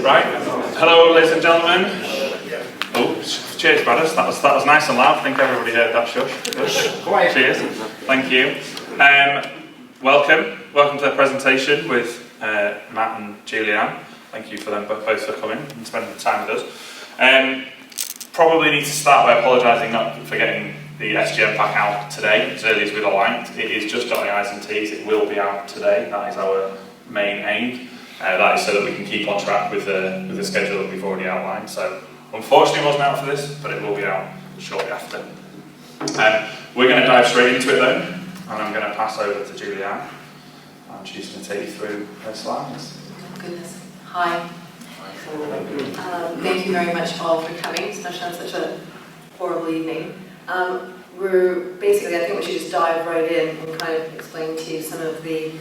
Right. Hello, ladies and gentlemen. Oh, cheers, brothers. That was nice and loud. I think everybody heard that. Shush. Quiet. Cheers. Thank you. Welcome to the presentation with Matt and Julianne. Thank you for them both for coming and spending the time with us. Probably need to start by apologising not for getting the SGM pack out today as early as we'd have liked. It is just on the I's and T's. It will be out today. That is our main aim. That is so that we can keep on track with the schedule that we've already outlined. So unfortunately it wasn't out for this, but it will be out shortly after. We're going to dive straight into it then, and I'm going to pass over to Julianne, and she's going to take you through her slides. Oh, goodness. Hi. Thank you very much all for coming, especially on such a horrible evening. We're basically, I think we should just dive right in and kind of explain to you some of the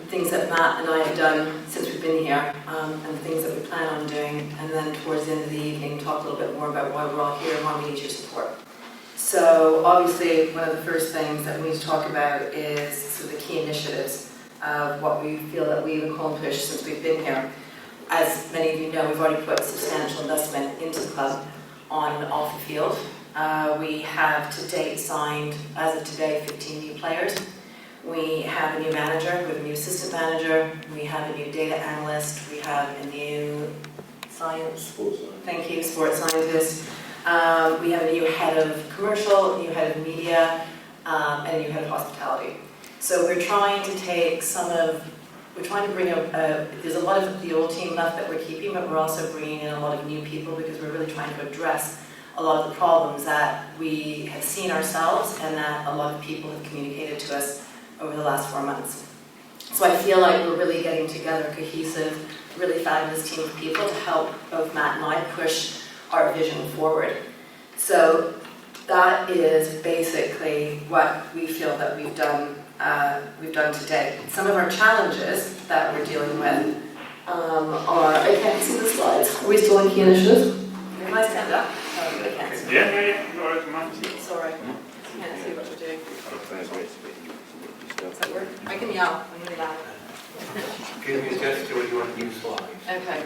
things that Matt and I have done since we've been here, and things that we plan on doing, and then towards the end of the evening talk a little bit more about why we're all here and why we need your support. So obviously one of the first things that we need to talk about is sort of the key initiatives of what we feel that we've accomplished since we've been here. As many of you know, we've already put substantial investment into the club on and off the field. We have to date signed, as of today, 15 new players. We have a new manager, we have a new assistant manager, we have a new data analyst, we have a new sports scientist. We have a new head of commercial, a new head of media, and a new head of hospitality. So we're trying to take bring there's a lot of the old team left that we're keeping, but we're also bringing in a lot of new people because we're really trying to address a lot of the problems that we have seen ourselves and that a lot of people have communicated to us over the last 4 months. So I feel like we're really getting together a cohesive, really fabulous team of people to help both Matt and I push our vision forward. So that is basically what we feel that we've done today. Some of our challenges that we're dealing with are, I can't see the slides. Are we still in key initiatives? Can I stand up? Oh, I can't see. Yeah. Sorry. I can't see what we're doing. Does that work? I can yell. I'm really loud. Give me a test to what you want to use slides. Okay.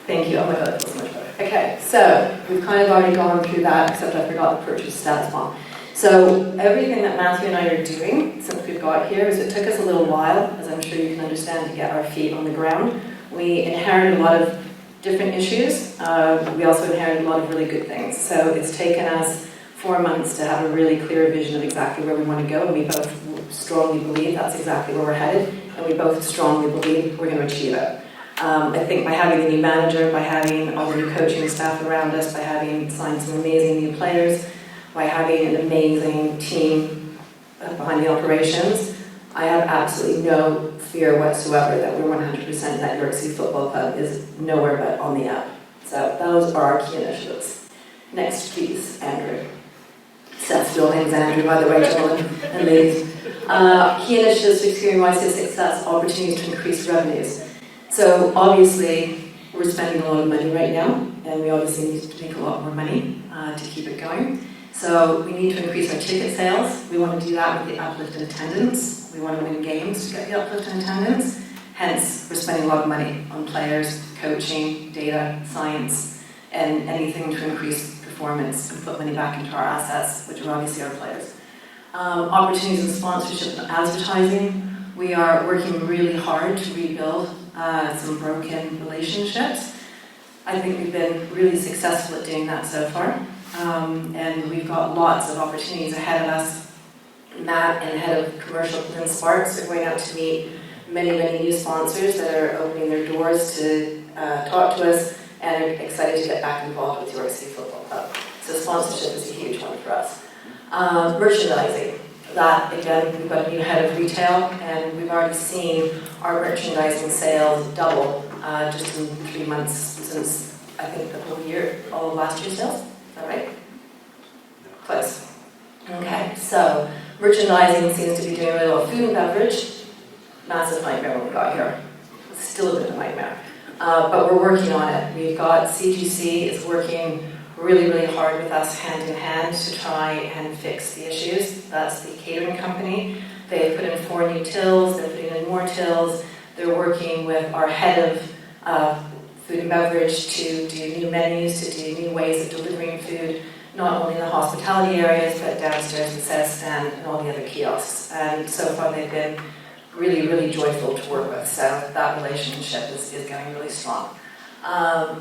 Thank you. Oh my god, that's much better. Okay, so we've kind of already gone through that, except I forgot the purchase stats bomb. So everything that Matthew and I are doing since we've got here is it took us a little while, as I'm sure you can understand, to get our feet on the ground. We inherited a lot of different issues. We also inherited a lot of really good things. So it's taken us 4 months to have a really clear vision of exactly where we want to go, and we both strongly believe that's exactly where we're headed, and we both strongly believe we're going to achieve it. I think by having the new manager, by having all the new coaching staff around us, by having signed some amazing new players, by having an amazing team behind the operations, I have absolutely no fear whatsoever that we're 100% that York City Football Club is nowhere but on the up. So those are our key initiatives. Next, please, Andrew. Seth's still name's Andrew, by the way, gentlemen and ladies. Key initiatives to securing YCFC success, opportunities to increase revenues. So obviously, we're spending a lot of money right now, and we obviously need to make a lot more money to keep it going. So we need to increase our ticket sales. We want to do that with the uplift in attendance. We want to win games to get the uplift in attendance. Hence, we're spending a lot of money on players, coaching, data, science, and anything to increase performance and put money back into our assets, which are obviously our players. Opportunities in sponsorship and advertising. We are working really hard to rebuild some broken relationships. I think we've been really successful at doing that so far. And we've got lots of opportunities ahead of us. Matt and head of commercial within Sparks are going out to meet many, many new sponsors that are opening their doors to talk to us and are excited to get back involved with York City Football Club. So sponsorship is a huge one for us. Merchandising. That, again, we've got a new head of retail, and we've already seen our merchandising sales double just in 3 months since, I think, the whole year, all of last year's sales. Is that right? Close. Okay, so merchandising seems to be doing really well. Food and beverage, massive nightmare when we got here. It's still a bit of a nightmare. But we're working on it. We've got CGC is working really, really hard with us hand in hand to try and fix the issues. That's the catering company They put in 4 new tills, they're putting in more tills. They're working with our head of food and beverage to do new menus, to do new ways of delivering food, not only in the hospitality areas, but downstairs the set stand and all the other kiosks. And so far they've been really, really joyful to work with. So that relationship is getting really strong.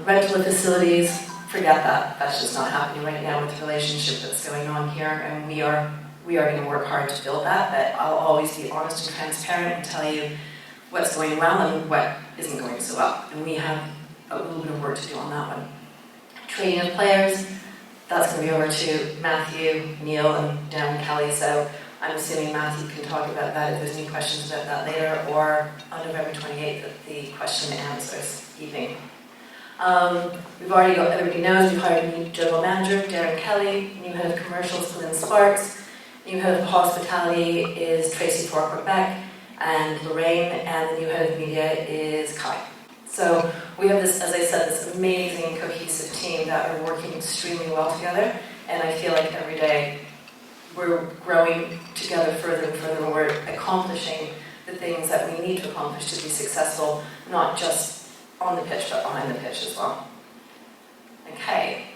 Rental of facilities, forget that. That's just not happening right now with the relationship that's going on here. And we are going to work hard to build that, but I'll always be honest and transparent and tell you what's going well and what isn't going so well. And we have a little bit of work to do on that one. Training of players, that's going to be over to Matthew, Neil, and Darren Kelly. So I'm assuming Matthew can talk about that if there's any questions about that later, or on November 28th at the question and answers evening. We've already got, everybody knows, we've hired a new general manager, Darren Kelly, new head of commercials, Lynn Sparks, new head of hospitality is Tracy Fork-Beck and Lorraine, and the new head of media is Kai. So we have this, as I said, this amazing cohesive team that are working extremely well together, and I feel like every day we're growing together further and further, and we're accomplishing the things that we need to accomplish to be successful, not just on the pitch, but behind the pitch as well. Okay.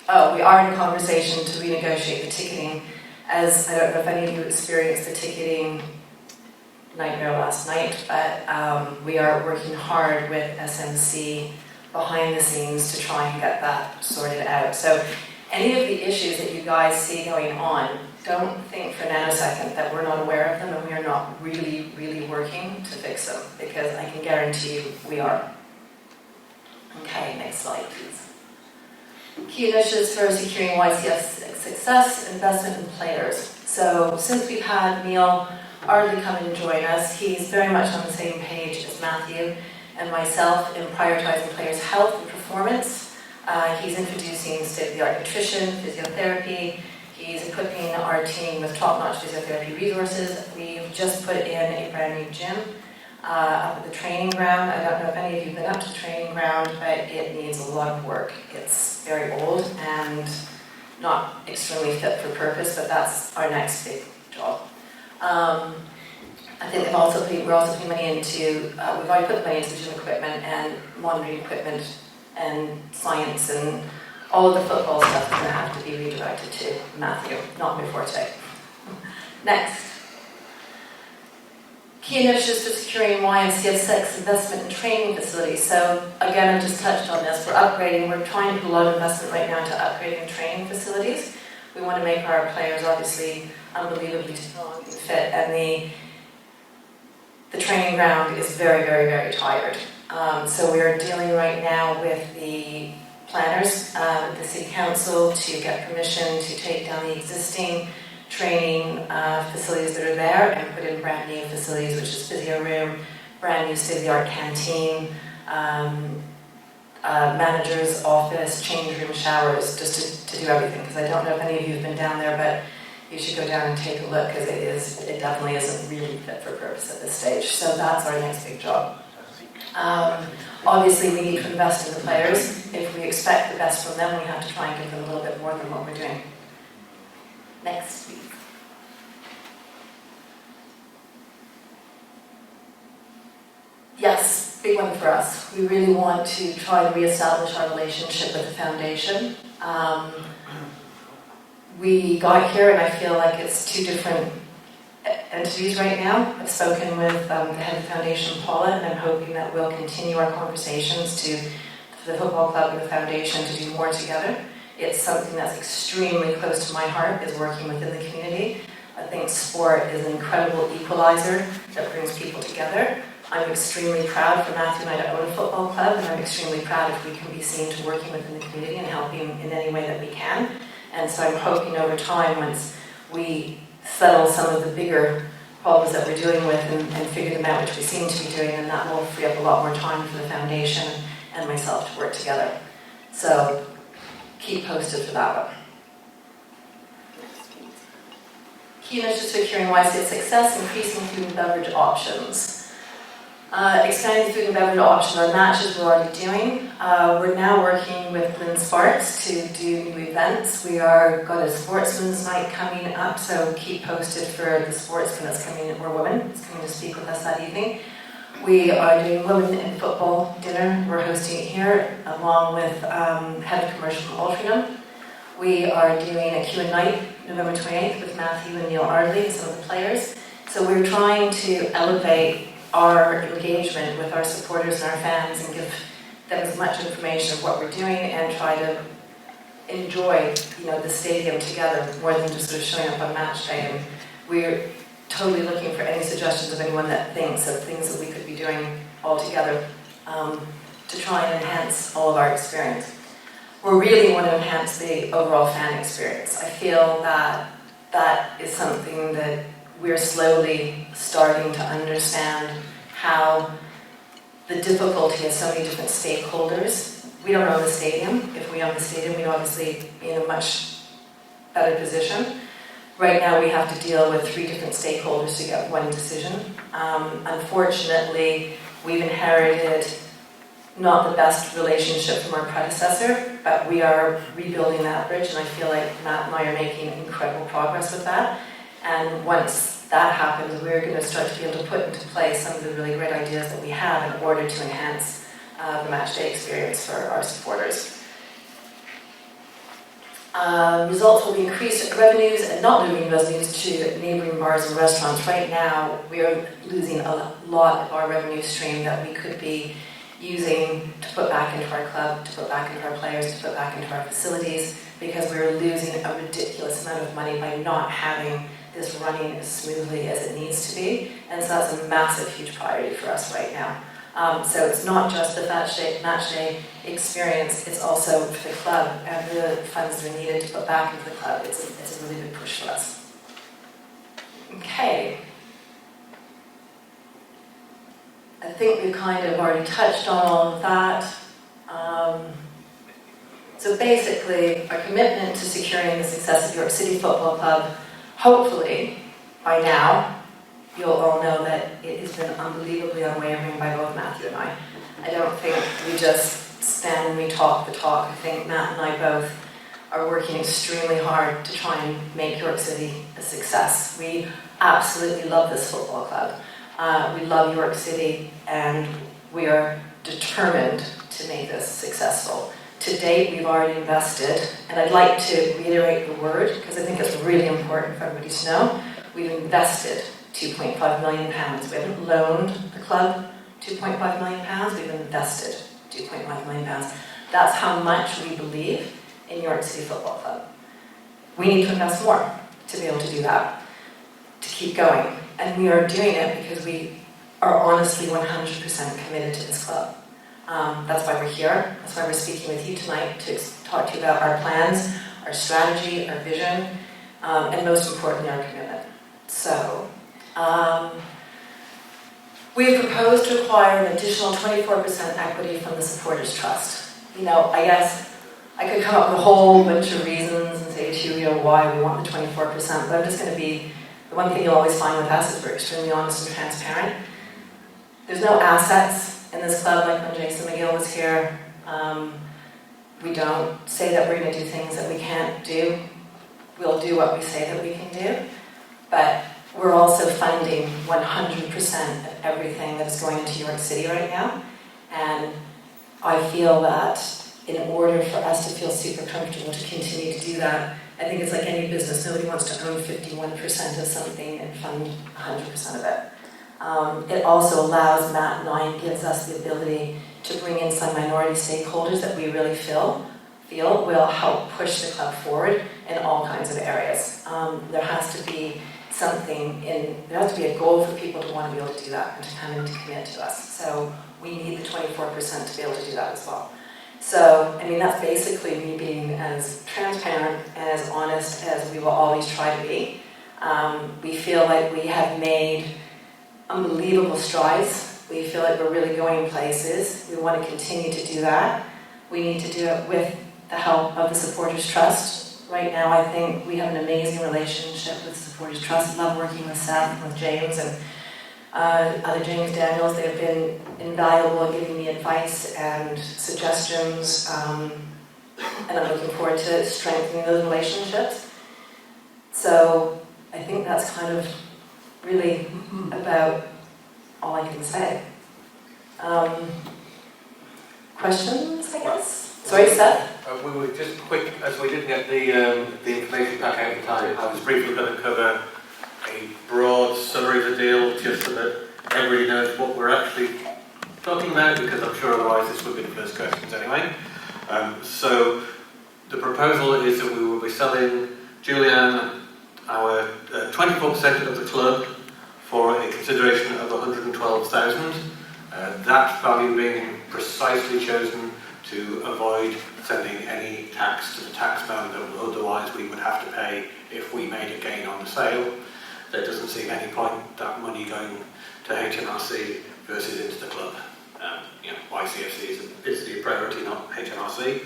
Oh, we are in conversation to renegotiate the ticketing, as I don't know if any of you experienced the ticketing nightmare last night, but we are working hard with SMC behind the scenes to try and get that sorted out. So any of the issues that you guys see going on, don't think for a nanosecond that we're not aware of them and we are not really, really working to fix them, because I can guarantee you we are. Okay, next slide, please. Key initiatives for securing YCF's success, investment in players. So since we've had Neil Ardley come and join us, he's very much on the same page as Matthew and myself in prioritizing players' health and performance. He's introducing state-of-the-art nutrition, physiotherapy. He's equipping our team with top-notch physiotherapy resources. We've just put in a brand new gym up at the training ground. I don't know if any of you have been up to the training ground, but it needs a lot of work. It's very old and not extremely fit for purpose, but that's our next big job. I think we're also putting money into, we've already put money into gym equipment and monitoring equipment and science, and all of the football stuff is going to have to be redirected to Matthew, not my forte. Next. Key initiatives for securing YCFC investment in training facilities. So again, I just touched on this. We're trying to put a lot of investment right now into upgrading training facilities. We want to make our players obviously unbelievably strong and fit, and the training ground is very, very, very tired. So we are dealing right now with the planners, the City Council, to get permission to take down the existing training facilities that are there and put in brand new facilities, which is physio room, brand new state-of-the-art canteen, manager's office, change room, showers, just to do everything. Because I don't know if any of you have been down there, but you should go down and take a look, because it definitely isn't really fit for purpose at this stage. So that's our next big job. Obviously, we need to invest in the players. If we expect the best from them, we have to try and give them a little bit more than what we're doing. Next, please. Yes, big one for us. We really want to try and reestablish our relationship with the foundation. We got here, and I feel like it's two different entities right now. I've spoken with the head of the foundation, Paula, and I'm hoping that we'll continue our conversations for the football club and the foundation to do more together. It's something that's extremely close to my heart, is working within the community. I think sport is an incredible equalizer that brings people together. I'm extremely proud for Matthew and I to own a football club, and I'm extremely proud if we can be seen to working within the community and helping in any way that we can. And so I'm hoping over time, once we settle some of the bigger problems that we're dealing with and figure them out, which we seem to be doing, and that will free up a lot more time for the foundation and myself to work together. So keep posted for that one. Key initiatives securing YCF's success, increasing food and beverage options. Expanding food and beverage options on matches we're already doing. We're now working with Lynn Sparks to do new events. We are got a sportsman's night coming up, so keep posted for the sportsman that's coming, or woman that's coming to speak with us that evening. We are doing women in football dinner. We're hosting it here, along with head of commercial from Altrincham. We are doing a Q&A night, November 28th, with Matthew and Neil Ardley and some of the players. So we're trying to elevate our engagement with our supporters and our fans and give them as much information of what we're doing and try to enjoy, the stadium together more than just sort of showing up on match day. And we're totally looking for any suggestions of anyone that thinks of things that we could be doing all together to try and enhance all of our experience. We really want to enhance the overall fan experience. I feel that that is something that we're slowly starting to understand, how the difficulty of so many different stakeholders. We don't own the stadium. If we own the stadium, we'd obviously be in a much better position. Right now we have to deal with 3 different stakeholders to get one decision. Unfortunately, we've inherited not the best relationship from our predecessor, but we are rebuilding that bridge, and I feel like Matt and I are making incredible progress with that. And once that happens, we're going to start to be able to put into place some of the really great ideas that we have in order to enhance the match day experience for our supporters. Results will be increased revenues and not losing revenues to neighbouring bars and restaurants. Right now, we are losing a lot of our revenue stream that we could be using to put back into our club, to put back into our players, to put back into our facilities, because we're losing a ridiculous amount of money by not having this running as smoothly as it needs to be. And so that's a massive, huge priority for us right now. So it's not just the match day experience, it's also for the club and the funds that are needed to put back into the club. It's a really big push for us. Okay. I think we've kind of already touched on all of that. So basically, our commitment to securing the success of York City Football Club, hopefully, by now, you'll all know that it has been unbelievably unwavering by both Matthew and I. I don't think we just stand and we talk the talk. I think Matt and I both are working extremely hard to try and make York City a success. We absolutely love this football club. We love York City, and we are determined to make this successful. To date, we've already invested, and I'd like to reiterate the word, because I think it's really important for everybody to know. We've invested £2.5 million. We haven't loaned the club £2.5 million, we've invested £2.5 million. That's how much we believe in York City Football Club. We need to invest more to be able to do that, to keep going. And we are doing it because we are honestly 100% committed to this club. That's why we're here. That's why we're speaking with you tonight, to talk to you about our plans, our strategy, our vision, and most importantly, our commitment. So, we have proposed to acquire an additional 24% equity from the Supporters Trust. I guess I could come up with a whole bunch of reasons and say to you, why we want the 24%, but I'm just going to be, the one thing you'll always find with us is we're extremely honest and transparent. There's no assets in this club like when Jason McGill was here. We don't say that we're going to do things that we can't do. We'll do what we say that we can do. But we're also funding 100% of everything that is going into York City right now. And I feel that in order for us to feel super comfortable to continue to do that, I think it's like any business. Nobody wants to own 51% of something and fund 100% of it. It also allows Matt and I, and gives us the ability to bring in some minority stakeholders that we really feel will help push the club forward in all kinds of areas. There has to be there has to be a goal for people to want to be able to do that and to come in to commit to us. So we need the 24% to be able to do that as well. So, that's basically me being as transparent and as honest as we will always try to be. We feel like we have made unbelievable strides. We feel like we're really going places. We want to continue to do that. We need to do it with the help of the Supporters Trust. Right now, I think we have an amazing relationship with the Supporters Trust. I love working with Seth and with James, and Other James Daniels, they have been invaluable in giving me advice and suggestions, and I'm looking forward to strengthening those relationships. So I think that's kind of really about all I can say. Questions, I guess? Sorry, Seth? We were just quick, as we didn't get the information back out in time, I was briefly going to cover a broad summary of the deal, just so that everybody knows what we're actually talking about, because I'm sure otherwise this would be the first questions anyway. So the proposal is that we will be selling Julianne our 24% of the club for a consideration of 112,000. That value being precisely chosen to avoid sending any tax to the taxman that otherwise we would have to pay if we made a gain on the sale. There doesn't seem any point that money going to HMRC versus into the club. YCFC is the priority, not HMRC.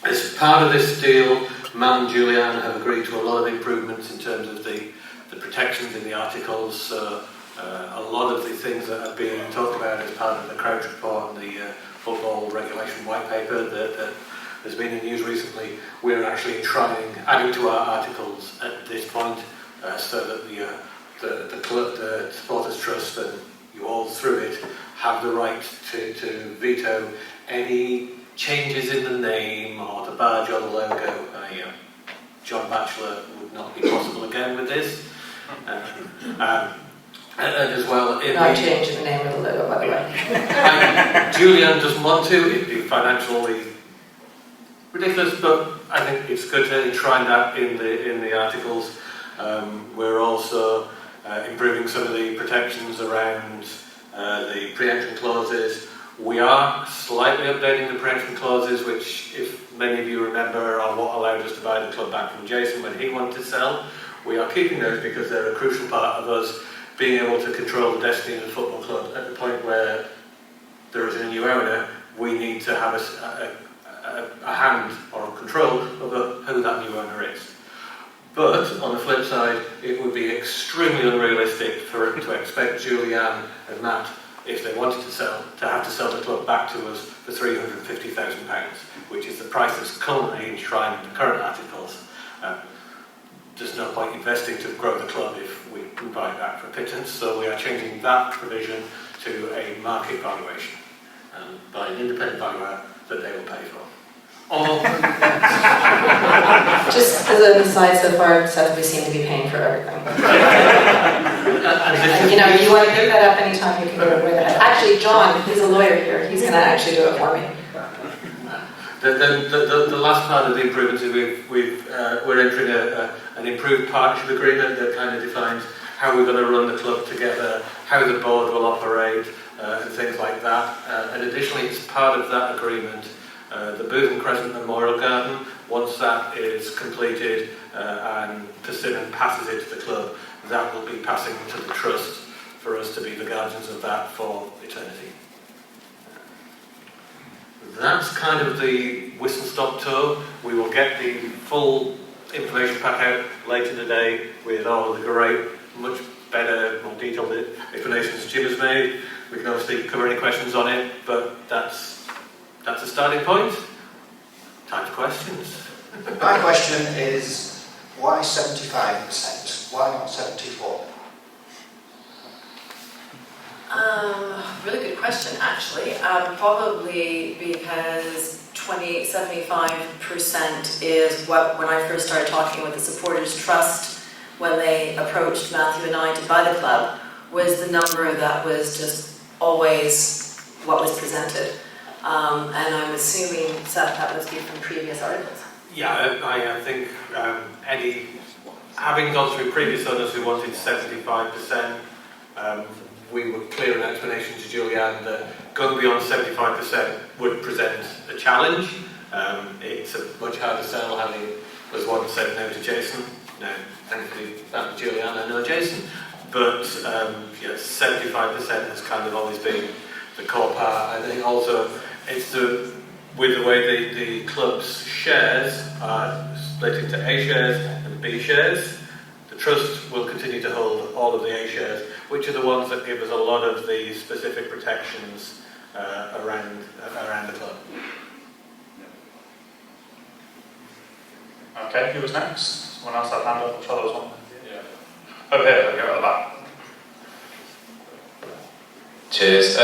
As part of this deal, Matt and Julianne have agreed to a lot of improvements in terms of the protections in the articles. A lot of the things that are being talked about as part of the Crouch report and the football regulation white paper that has been in news recently, we're actually adding to our articles at this point, so that the club, the Supporters Trust, and you all through it have the right to veto any changes in the name or the badge or the logo. John Batchelor would not be possible again with this. And as well, Not changing the name of the logo, by the way. Julianne doesn't want to. It'd be financially ridiculous, but I think it's good to enshrine that in the articles. We're also improving some of the protections around the pre-emption clauses. We are slightly updating the pre-emption clauses, which, if many of you remember, are what allowed us to buy the club back from Jason when he wanted to sell. We are keeping those because they're a crucial part of us being able to control the destiny of the football club. At the point where there is a new owner, we need to have a hand or control over who that new owner is. But on the flip side, it would be extremely unrealistic to expect Julianne and Matt, if they wanted to sell, to have to sell the club back to us for £350,000, which is the price that's currently enshrined in the current articles. There's no point investing to grow the club if we can buy it back for a pittance, so we are changing that provision to a market valuation by an independent valuer that they will pay for. Just as an aside, so far, Seth, we seem to be paying for everything. You want to pick that up anytime, you can go right ahead. Actually, John, he's a lawyer here. He's going to actually do it for me. The last part of the improvements is we're entering an improved partnership agreement that kind of defines how we're going to run the club together, how the board will operate, and things like that. And additionally, as part of that agreement, the Booth and Crescent Memorial Garden, once that is completed and Persimmon passes it to the club, that will be passing to the trust for us to be the guardians of that for eternity. That's kind of the whistle-stop tour. We will get the full information pack out later today with all of the great, much better, more detailed explanations Jim has made. We can obviously cover any questions on it, but that's a starting point. Time for questions. My question is, why 75%? Why not 74%? Really good question, actually. Probably because 75% is what, when I first started talking with the Supporters Trust, when they approached Matthew and I to buy the club, was the number that was just always what was presented. And I'm assuming, Seth, that must be from previous articles. Yeah, I think having gone through previous owners who wanted 75%, we were clear in explanation to Julianne that going beyond 75% would present a challenge. It's a much harder sell, having was one said no to Jason. No, thankfully, that was Julianne, I know Jason. But 75% has kind of always been the core part. I think also it's with the way the club's shares are split into A shares and B shares. The trust will continue to hold all of the A shares, which are the ones that give us a lot of the specific protections around the club. Okay, who was next? Someone else had hand up? I'm sure there was one. Yeah. Over here, go at the back. Cheers.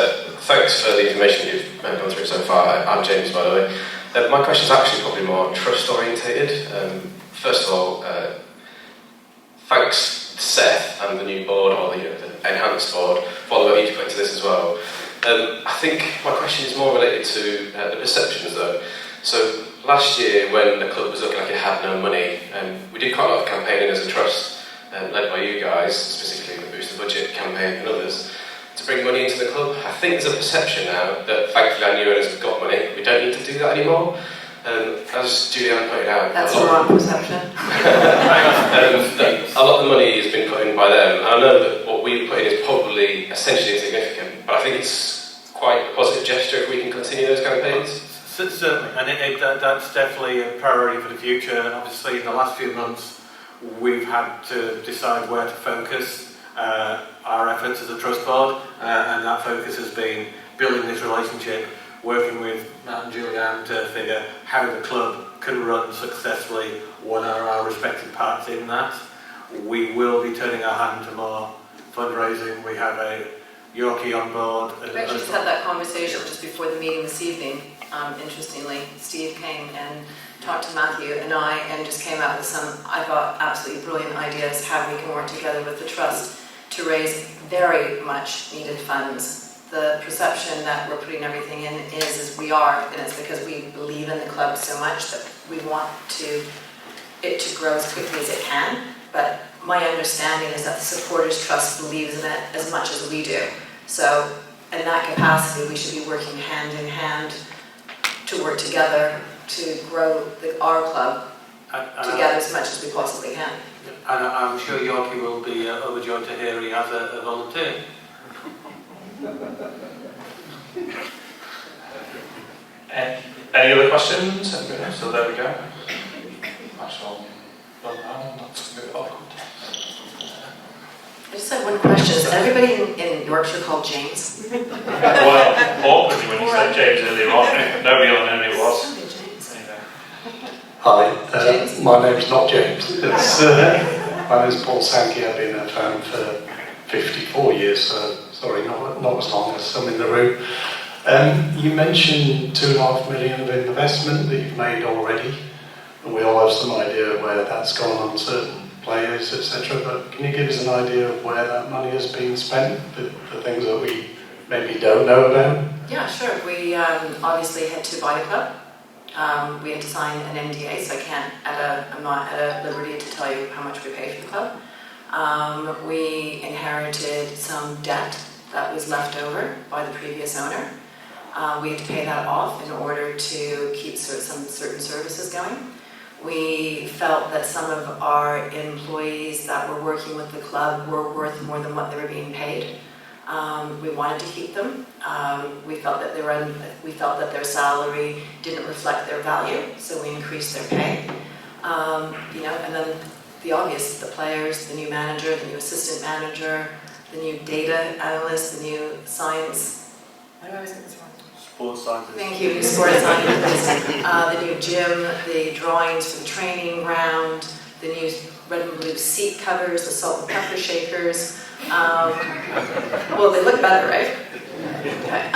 Thanks for the information you've gone through so far. I'm James, by the way. My question is actually probably more trust orientated. First of all, thanks Seth and the new board, or the enhanced board, for all the work you've put into this as well. I think my question is more related to the perceptions though. So last year when the club was looking like it had no money, we did quite a lot of campaigning as a trust, led by you guys, specifically the Boost the Budget campaign and others, to bring money into the club. I think there's a perception now that thankfully our new owners have got money, we don't need to do that anymore. As Julianne pointed out, That's the wrong perception. a lot of the money has been put in by them, and I know that what we put in is probably essentially insignificant, but I think it's quite a positive gesture if we can continue those campaigns. Certainly, and that's definitely a priority for the future. And obviously in the last few months we've had to decide where to focus our efforts as a trust board, and that focus has been building this relationship, working with Matt and Julianne to figure how the club can run successfully, what are our respective parts in that. We will be turning our hand to more fundraising. We have a Yorkie on board. We actually just had that conversation just before the meeting this evening. Interestingly, Steve came and talked to Matthew and I and just came out with some, I thought, absolutely brilliant ideas how we can work together with the trust to raise very much needed funds. The perception that we're putting everything in is we are, and it's because we believe in the club so much that we want it to grow as quickly as it can. But my understanding is that the Supporters Trust believes in it as much as we do. So in that capacity, we should be working hand in hand to work together to grow our club together as much as we possibly can. And I'm sure Yorkie will be overjoyed to hear he has a volunteer. Any other questions? So there we go. I just have one question. Is everybody in Yorkshire called James? Well, awkwardly when you said James earlier on, nobody will know who it was. Hi, my name's not James. It's, my name's Paul Sankey. I've been a fan for 54 years, so sorry, not as long as some in the room. You mentioned 2.5 million of investment that you've made already, and we all have some idea of where that's gone on certain players, etc. But can you give us an idea of where that money has been spent, the things that we maybe don't know about? Yeah, sure. We obviously had to buy the club. We had to sign an NDA, so I'm not at a liberty to tell you how much we paid for the club. We inherited some debt that was left over by the previous owner. We had to pay that off in order to keep some certain services going. We felt that some of our employees that were working with the club were worth more than what they were being paid. We wanted to keep them. We felt that their salary didn't reflect their value, so we increased their pay. And then the obvious: the players, the new manager, the new assistant manager, the new data analyst, the new science. Why do I always get this wrong? Sports scientist. Thank you, new sports scientist. The new gym, the drawings for the training ground, the new red and blue seat covers, the salt and pepper shakers. Well, they look better, right? Okay.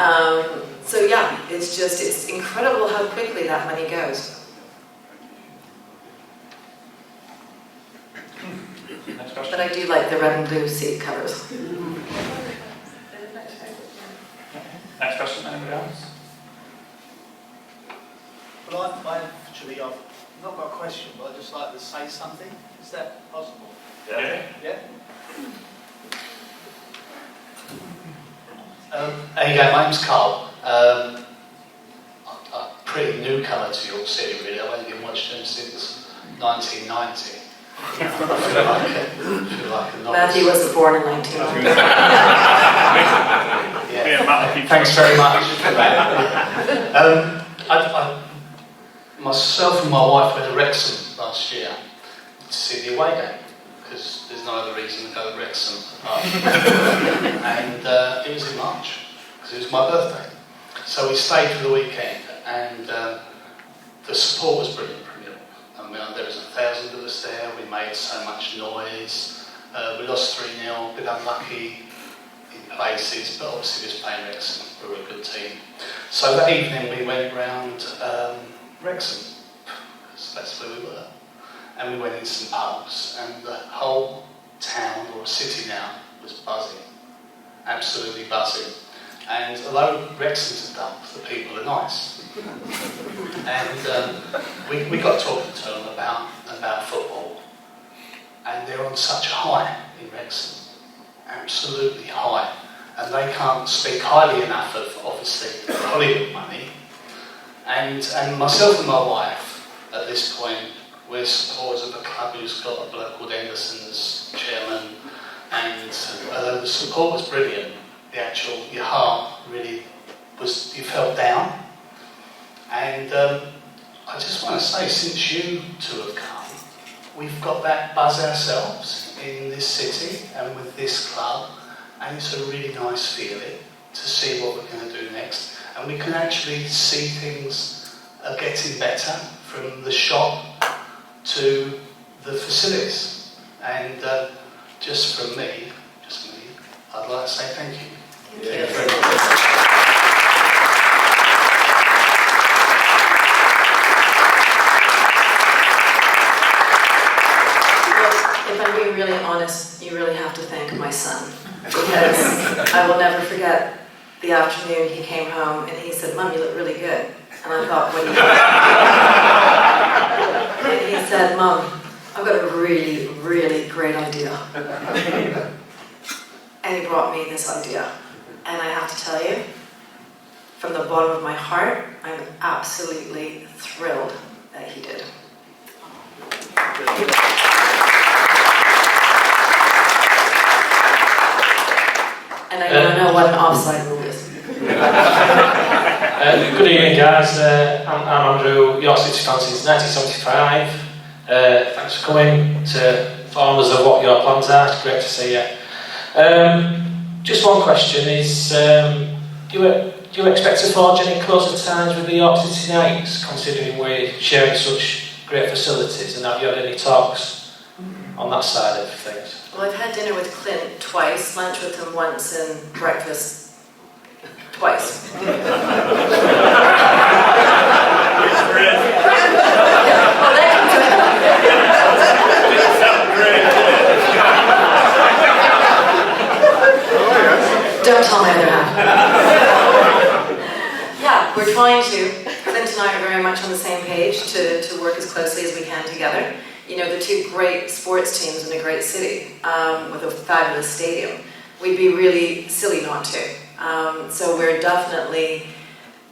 So yeah, it's incredible how quickly that money goes. Next question. But I do like the red and blue seat covers. Next question, anybody else? Well, I've not got a question, but I'd just like to say something. Is that possible? Yeah. Yeah? There you go, my name's Carl. I'm a pretty newcomer to York City, really. I've only been watching them since 1990. I feel like a novice. Matthew wasn't born in 1990. Yeah. Thanks very much for that. Myself and my wife went to Wrexham last year to see the away game, because there's no other reason to go to Wrexham. And it was in March, because it was my birthday. So we stayed for the weekend, and the support was brilliant. I mean, there was 1,000 of us there. We made so much noise. We lost 3-0, a bit unlucky in places, but obviously we was playing Wrexham. We were a good team. So that evening we went round Wrexham, because that's where we were. And we went in some pubs, and the whole town, or city now, was buzzing. Absolutely buzzing. And although Wrexham's a dump, the people are nice. And we got talking to them about football, and they're on such a high in Wrexham, absolutely high, and they can't speak highly enough of, obviously, Hollywood money. And myself and my wife, at this point, we're supporters of a club who's got a bloke called Henderson as chairman, and although the support was brilliant, your heart really was, you felt down. And I just want to say, since you two have come, we've got that buzz ourselves in this city and with this club, and it's a really nice feeling to see what we're going to do next. And we can actually see things are getting better, from the shop to the facilities. And just from me, I'd like to say thank you. Thank you very much. If I'm being really honest, you really have to thank my son, because I will never forget the afternoon he came home and he said, "Mum, you look really good." And I thought, when you and he said, "Mum, I've got a really, really great idea." And he brought me this idea. And I have to tell you, from the bottom of my heart, I'm absolutely thrilled that he did. And I don't know what an offside rule is. Good evening, guys. I'm Andrew, York City fan since 1975. Thanks for coming to inform us of what your plans are. It's great to see you. Just one question is, do you expect to forge any closer ties with the York City Knights, considering we're sharing such great facilities, and have you had any talks on that side of things? Well, I've had dinner with Clint twice, lunch with him once, and breakfast twice. Don't tell my other half. Yeah, we're trying to. Clint and I are very much on the same page to work as closely as we can together. You know, the two great sports teams in a great city with a fabulous stadium. We'd be really silly not to. So we're definitely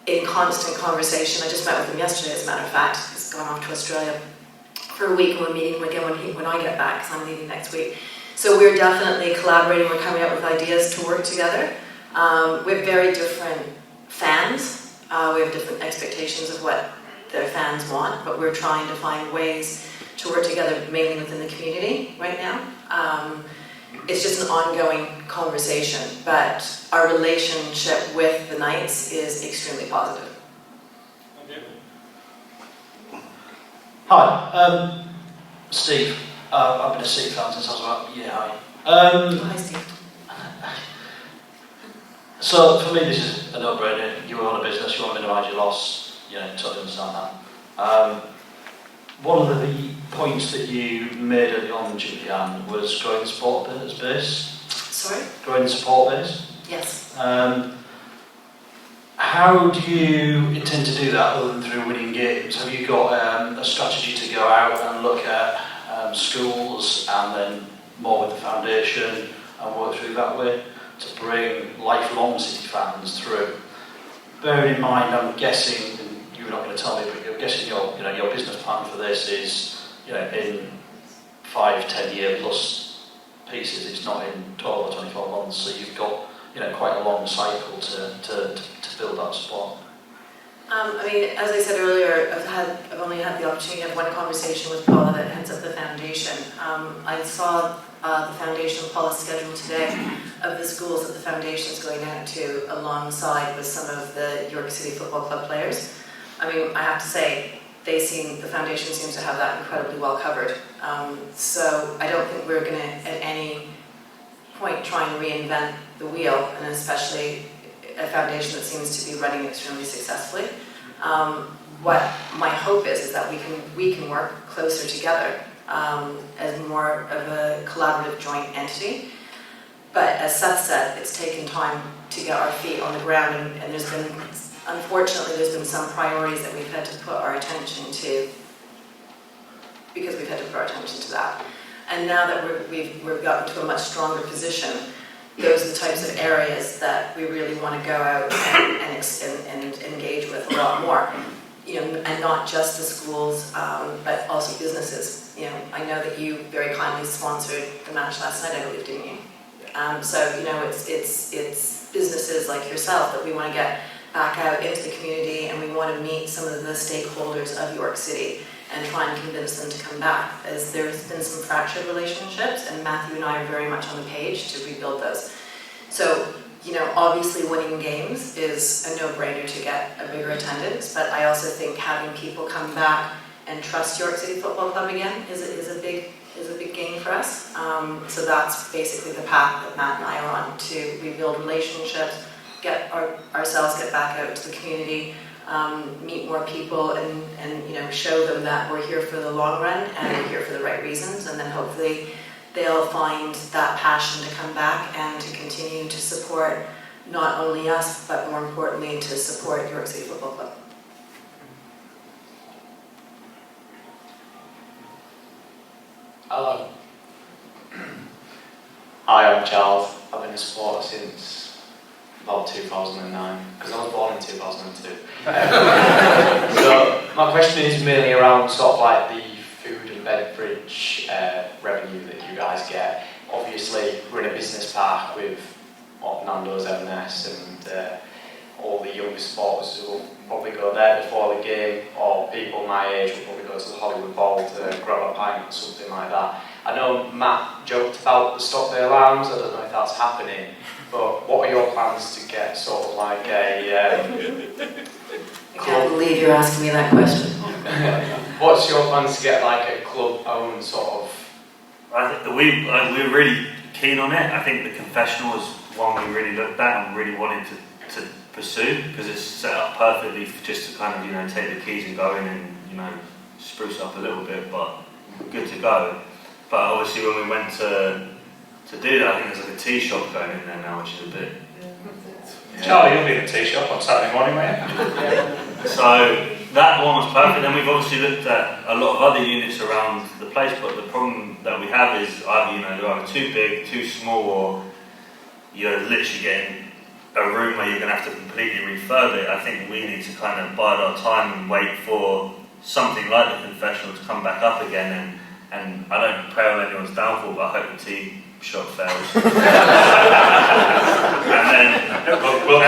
in constant conversation. I just met with him yesterday, as a matter of fact. He's gone off to Australia for a week, and we're meeting him again when I get back, because I'm leaving next week. So we're definitely collaborating. We're coming up with ideas to work together. We're very different fans. We have different expectations of what their fans want, but we're trying to find ways to work together, mainly within the community right now. It's just an ongoing conversation, but our relationship with the Knights is extremely positive. Hi, Steve. I've been a City fan since I was about a year high. Hi, Steve. So for me, this is a no-brainer. You own a business, you want to minimise your loss. Totally understand that. One of the points that you made early on, Julianne, was growing the support base. Sorry? Growing the support base. Yes. How do you intend to do that other than through winning games? Have you got a strategy to go out and look at schools and then more with the foundation and work through that way to bring lifelong City fans through? Bearing in mind, I'm guessing, and you're not going to tell me, but you're guessing your business plan for this is in 5-10 year plus pieces. It's not in 12 or 24 months. So you've got quite a long cycle to build that support. I mean, as I said earlier, I've only had the opportunity to have one conversation with Paula that heads up the foundation. I saw the foundation Paula's schedule today of the schools that the foundation is going out to alongside with some of the York City Football Club players. I mean, I have to say, the foundation seems to have that incredibly well covered. So I don't think we're going to at any point try and reinvent the wheel, and especially a foundation that seems to be running extremely successfully. What my hope is that we can work closer together as more of a collaborative joint entity. But as Seth said, it's taken time to get our feet on the ground, and unfortunately there's been some priorities that we've had to put our attention to, because we've had to put our attention to that. And now that we've gotten to a much stronger position, those are the types of areas that we really want to go out and engage with a lot more. And not just the schools, but also businesses. I know that you very kindly sponsored the match last night, I believe, didn't you? So it's businesses like yourself that we want to get back out into the community, and we want to meet some of the stakeholders of York City and try and convince them to come back, as there's been some fractured relationships, and Matthew and I are very much on the page to rebuild those. So, obviously winning games is a no-brainer to get a bigger attendance, but I also think having people come back and trust York City Football Club again is a big gain for us. So that's basically the path that Matt and I are on, to rebuild relationships, get ourselves get back out to the community, meet more people, and show them that we're here for the long run and we're here for the right reasons, and then hopefully they'll find that passion to come back and to continue to support not only us, but more importantly to support York City Football Club. Hello. Hi, I'm Charles. I've been a supporter since about 2009, because I was born in 2002. So my question is mainly around sort of like the food and beverage revenue that you guys get. Obviously, we're in a business park with Nando's, M&S, and all the younger supporters who will probably go there before the game, or people my age will probably go to the Hollywood Bowl to grab a pint or something like that. I know Matt joked about the Stockdale Arms, I don't know if that's happening, but what are your plans to get sort of like a... I can't believe you're asking me that question. What's your plans to get like a club-owned sort of... I think we're really keen on it. I think the confessional was one we really looked at and really wanted to pursue, because it's set up perfectly just to kind of take the keys and go in and spruce up a little bit, but good to go. But obviously when we went to do that, I think there's like a tea shop going in there now, which is a bit... Yeah. Charlie, you'll be in a tea shop on Saturday morning, mate. So that one was perfect. Then we've obviously looked at a lot of other units around the place, but the problem that we have is either they're either too big, too small, or you're literally getting a room where you're going to have to completely refurb it. I think we need to kind of bide our time and wait for something like the confessional to come back up again, and I don't pray on anyone's downfall, but I hope the tea shop fails. And then we'll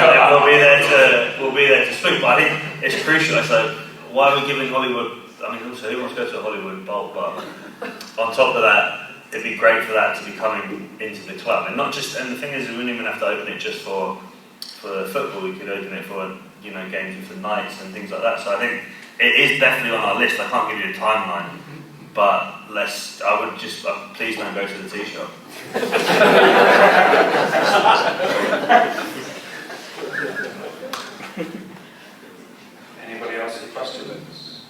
be there to speak. But I think it's crucial. It's like, why are we giving Hollywood? I mean, also, who wants to go to a Hollywood Bowl? But on top of that, it'd be great for that to be coming into the club, and not just. And the thing is, we wouldn't even have to open it just for the football. We could open it for games with the nights and things like that. So I think it is definitely on our list. I can't give you a timeline, but please don't go to the tea shop. Anybody else with questions?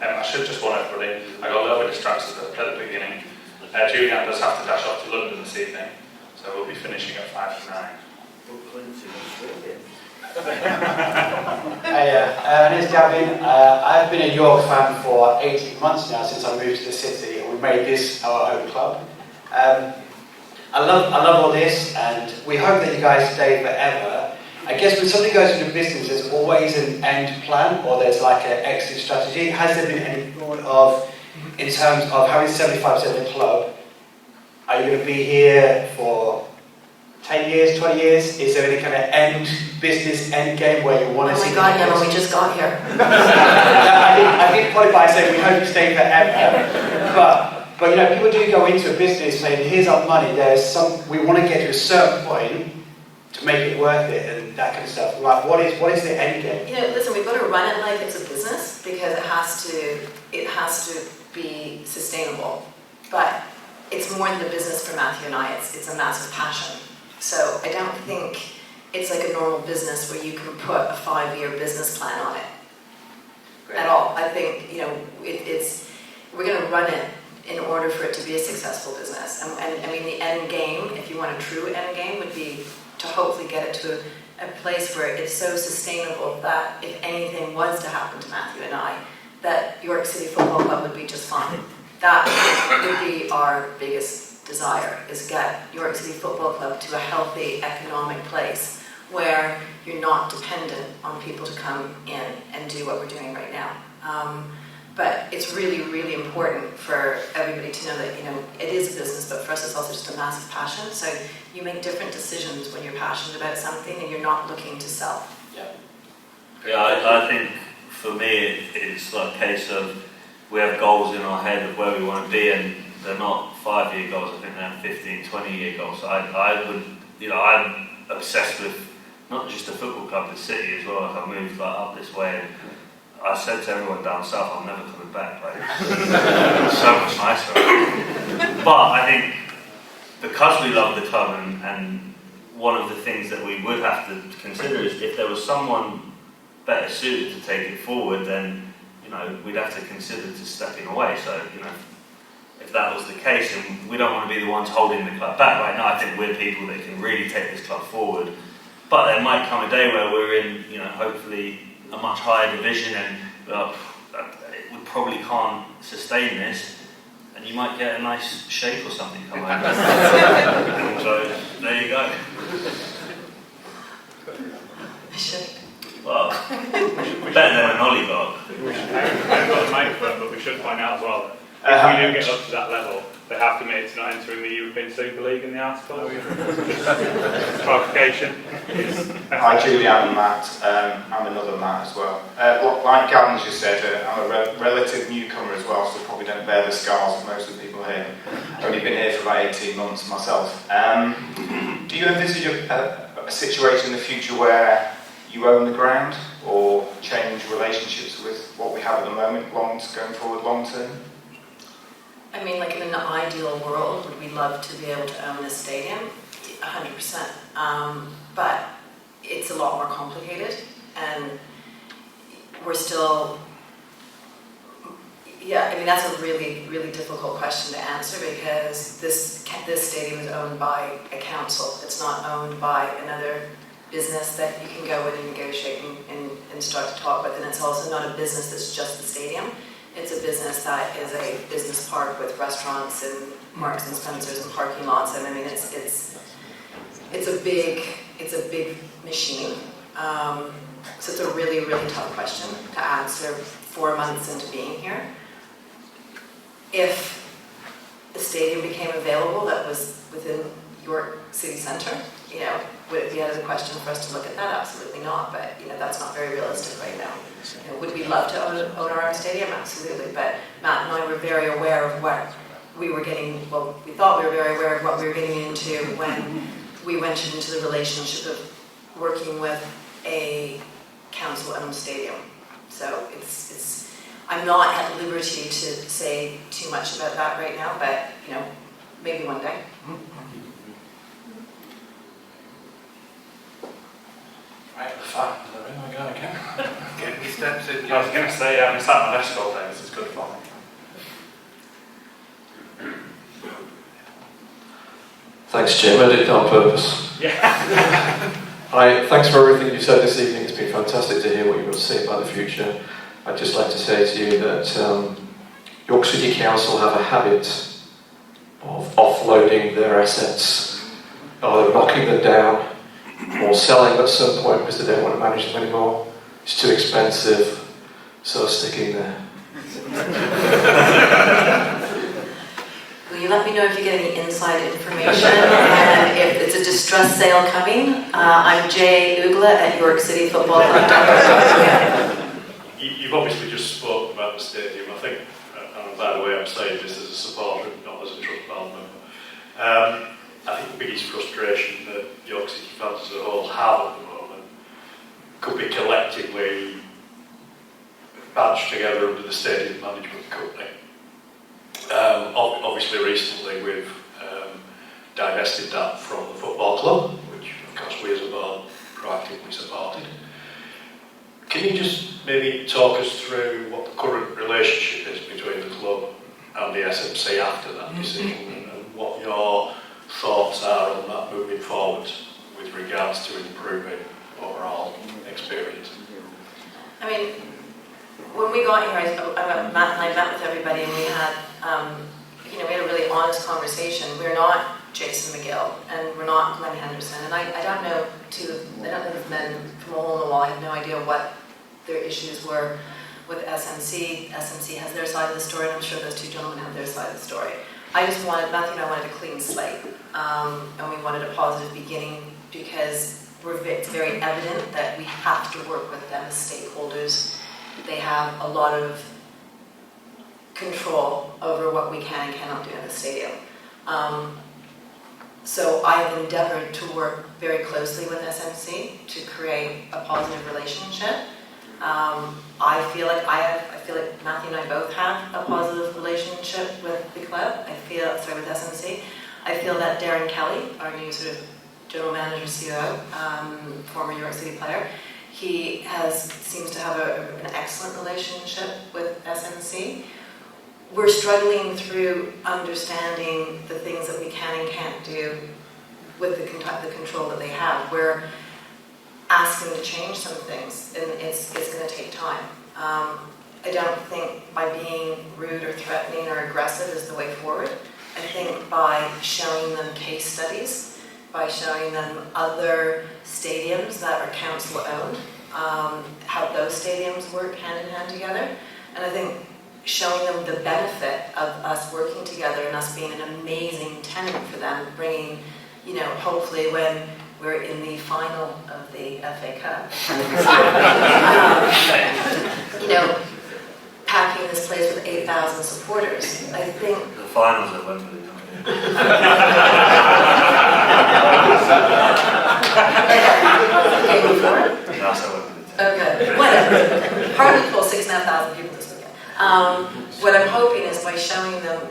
I should just warn everybody, I got a little bit distracted at the beginning. Julian does have to dash off to London this evening, so we'll be finishing at 5 to 9. Hey, my name's Gavin. I've been a York fan for 18 months now, since I moved to the city, and we made this our home club. I love all this, and we hope that you guys stay forever. I guess when somebody goes into business, there's always an end plan, or there's like an exit strategy. Has there been any thought of, in terms of having 75% of the club, are you going to be here for 10 years, 20 years? Is there any kind of business end game where you want to see? Oh my God, yeah, we just got here. I did qualify saying we hope you stay forever. But you know, people do go into a business saying, here's our money, we want to get to a certain point to make it worth it and that kind of stuff. Like, what is the end game? You know, listen, we've got to run it like it's a business because it has to be sustainable. But it's more than a business for Matthew and I. It's a massive passion. So I don't think it's like a normal business where you can put a 5-year business plan on it at all. I think, you know, we're going to run it in order for it to be a successful business. And I mean, the end game, if you want a true end game, would be to hopefully get it to a place where it's so sustainable that if anything was to happen to Matthew and I, that York City Football Club would be just fine. That would be our biggest desire, is get York City Football Club to a healthy economic place where you're not dependent on people to come in and do what we're doing right now. But it's really, really important for everybody to know that, you know, it is a business, but for us it's also just a massive passion. So you make different decisions when you're passionate about something and you're not looking to sell. Yeah, I think for me it's like a case of we have goals in our head of where we want to be, and they're not 5-year goals, I think they're 15, 20-year goals. I would, you know, I'm obsessed with not just the football club, the city as well. Like I moved like up this way, and I said to everyone down south, I'm never coming back. Like, it's so much nicer. But I think because we love the club, and one of the things that we would have to consider is if there was someone better suited to take it forward, then, you know, we'd have to consider just stepping away. So, you know, if that was the case, and we don't want to be the ones holding the club back right now, I think we're people that can really take this club forward. But there might come a day where we're in, you know, hopefully a much higher division, and we probably can't sustain this, and you might get a nice shake or something come over. So there you go. Well, better than an oligarch. I've got a microphone, but we should point out as well that if we do get up to that level, they have committed to not entering the European Super League in the article. Clarification. Hi, Julianne and Matt. I'm another Matt as well. Like Gavin just said, I'm a relative newcomer as well, so probably don't bear the scars of most of the people here. I've only been here for about 18 months myself. Do you envisage a situation in the future where you own the ground, or change relationships with what we have at the moment, going forward long term? I mean, like in an ideal world, would we love to be able to own this stadium? 100%. But it's a lot more complicated, and we're still, I mean, that's a really, really difficult question to answer, because this stadium is owned by a council. It's not owned by another business that you can go in and negotiate and start to talk with, and it's also not a business that's just the stadium. It's a business that is a business park with restaurants and Marks and Spencer's and parking lots, and I mean it's a big machine. So it's a really, really tough question to answer 4 months into being here. If the stadium became available that was within York City Centre, you know, would it be out of the question for us to look at that? Absolutely not, but you know, that's not very realistic right now. You know, would we love to own our own stadium? Absolutely, but Matt and I were very aware of what we were getting, well, we thought we were very aware of what we were getting into when we went into the relationship of working with a council-owned stadium. So I'm not at liberty to say too much about that right now, but you know, maybe one day. Right, fine. There we go again. Getting your steps in. I was going to say, I sat on my desk all day, this is good fun. Thanks, Jim. I did it on purpose. Yeah. Thanks for everything you've said this evening. It's been fantastic to hear what you've got to say about the future. I'd just like to say to you that York City Council have a habit of offloading their assets, either knocking them down or selling them at some point because they don't want to manage them anymore. It's too expensive, so sticking there. Will you let me know if you get any inside information and if it's a distress sale coming. I'm Uggla at York City Football Club. You've obviously just spoke about the stadium. I think, and by the way, I'm saying this as a supporter, not as a trust band member. I think the biggest frustration that York City fans as a whole have at the moment could be collectively badged together under the stadium management company. Obviously, recently we've divested that from the football club, which of course we as a board proactively supported. Can you just maybe talk us through what the current relationship is between the club and the SMC after that decision, and what your thoughts are on that moving forward with regards to improving overall experience? I mean, when we got here, Matt and I met with everybody, and we had, we had a really honest conversation. We're not Jason McGill, and we're not Glenn Henderson, and I don't know the men from a hole in the wall. I have no idea what their issues were with SMC. SMC has their side of the story, and I'm sure those two gentlemen have their side of the story. Matthew and I wanted a clean slate, and we wanted a positive beginning, because it's very evident that we have to work with them as stakeholders. They have a lot of control over what we can and cannot do in the stadium. So I have endeavored to work very closely with SMC to create a positive relationship. I feel like Matthew and I both have a positive relationship with the club. With SMC. I feel that Darren Kelly, our new sort of general manager, CEO, former York City player, he seems to have an excellent relationship with SMC. We're struggling through understanding the things that we can and can't do with the control that they have. We're asking to change some things, and it's going to take time. I don't think by being rude or threatening or aggressive is the way forward. I think by showing them case studies, by showing them other stadiums that are council-owned, how those stadiums work hand-in-hand together. And I think showing them the benefit of us working together and us being an amazing tenant for them, bringing, hopefully when we're in the final of the FA Cup, packing this place with 8,000 supporters. I think the finals at Wembley. Okay, whatever. Hardly pull 6,500 people this weekend. What I'm hoping is by showing them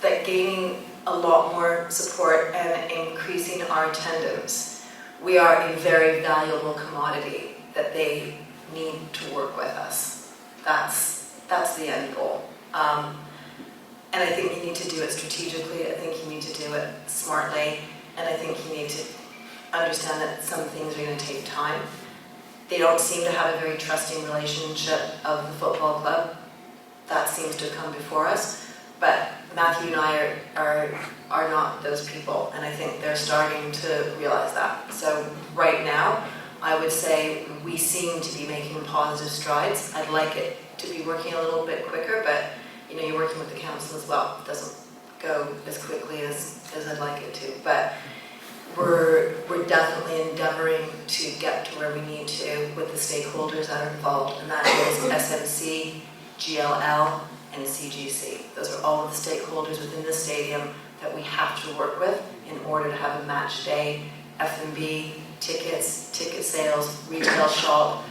that gaining a lot more support and increasing our attendance, we are a very valuable commodity that they need to work with us. That's the end goal. And I think you need to do it strategically. I think you need to do it smartly. And I think you need to understand that some things are going to take time. They don't seem to have a very trusting relationship of the football club. That seems to come before us. But Matthew and I are not those people. And I think they're starting to realize that. So right now, I would say we seem to be making positive strides. I'd like it to be working a little bit quicker, but you're working with the council as well. It doesn't go as quickly as I'd like it to, but we're definitely endeavoring to get to where we need to with the stakeholders that are involved, and that is SMC, GLL, and CGC. Those are all of the stakeholders within the stadium that we have to work with in order to have a match day, F&B, tickets, ticket sales, retail shop,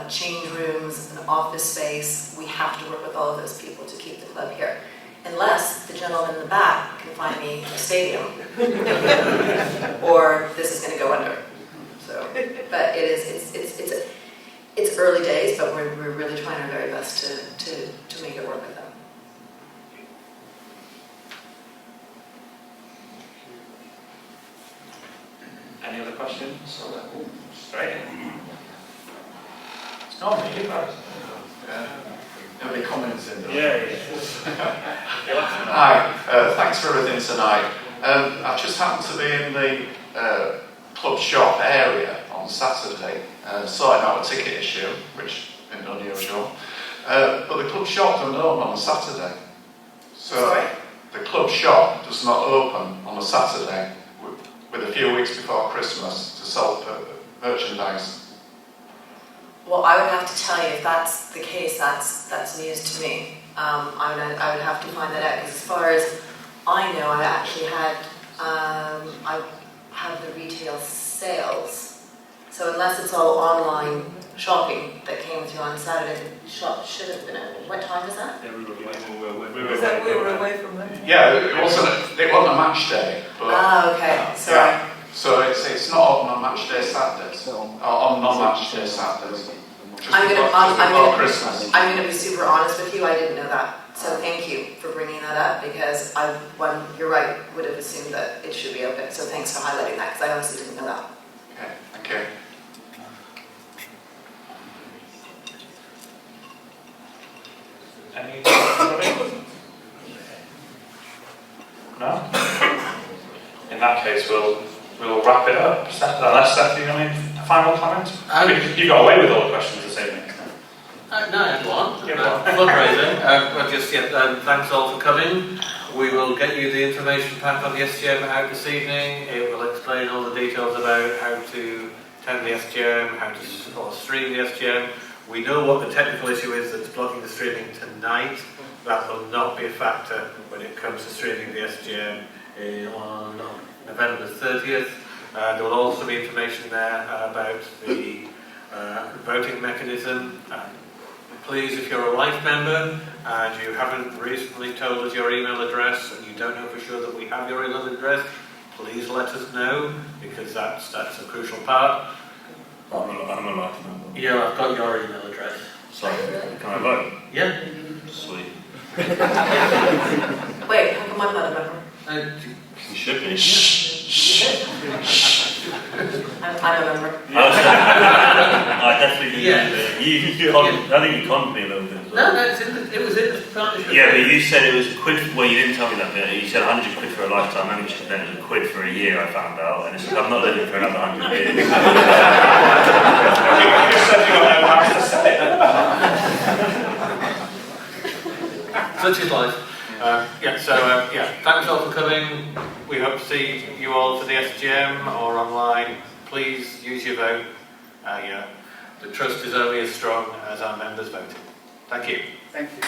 change rooms, an office space. We have to work with all of those people to keep the club here. Unless the gentleman in the back can find me a stadium, or this is going to go under. So, but it's early days, but we're really trying our very best to make it work with them. Any other questions? Straight. It's not me, right? Nobody comments in Yeah. Hi, thanks for everything tonight. I just happened to be in the club shop area on Saturday, sorting out a ticket issue, which isn't unusual. But the club shop don't open on Saturday. So Sorry? the club shop does not open on a Saturday with a few weeks before Christmas to sell merchandise. Well, I would have to tell you if that's the case. That's news to me. I would have to find that out because as far as I know, I actually had I have the retail sales. So unless it's all online shopping that came through on Saturday, the shop should have been open. What time was that? Yeah, we were away. We were away from them. Yeah, it wasn't a match day. But, okay. Sorry. Yeah, so it's not open on match day Saturdays, or on non-match day Saturdays. I'm Christmas. going to be super honest with you. I didn't know that. So thank you for bringing that up because you're right, would have assumed that it should be open. So thanks for highlighting that because I honestly didn't know that. Okay, thank you. Anybody? No? In that case, we'll wrap it up. Unless Seth, you have any final comments? You got away with all the questions this evening. No, I had one. Yeah, Fundraising. Thanks all for coming. We will get you the information pack on the SGM out this evening. It will explain all the details about how to attend the SGM, how to stream the SGM. We know what the technical issue is that's blocking the streaming tonight. That will not be a factor when it comes to streaming the SGM on November the 30th. There will also be information there about the voting mechanism. Please, if you're a Life member and you haven't recently told us your email address and you don't know for sure that we have your email address, please let us know because that's a crucial part. I'm a Life member. Yeah, I've got your email address. So, can I vote? Yeah. Sweet. Wait, how come I'm not a member? You should be. I'm a member. I definitely did. Yeah. I think you conned me a little bit. No, it was in the partnership. Yeah, but you said it was a quid. Well, you didn't tell me that bit. You said 100 quid for a lifetime membership, then it was a quid for a year. I found out, and it's like I'm not living for another 100 years. You just said you got no mouth to say. Such is life. Thanks all for coming. We hope to see you all for the SGM or online. Please use your vote. The trust is only as strong as our members voted. Thank you. Thank you.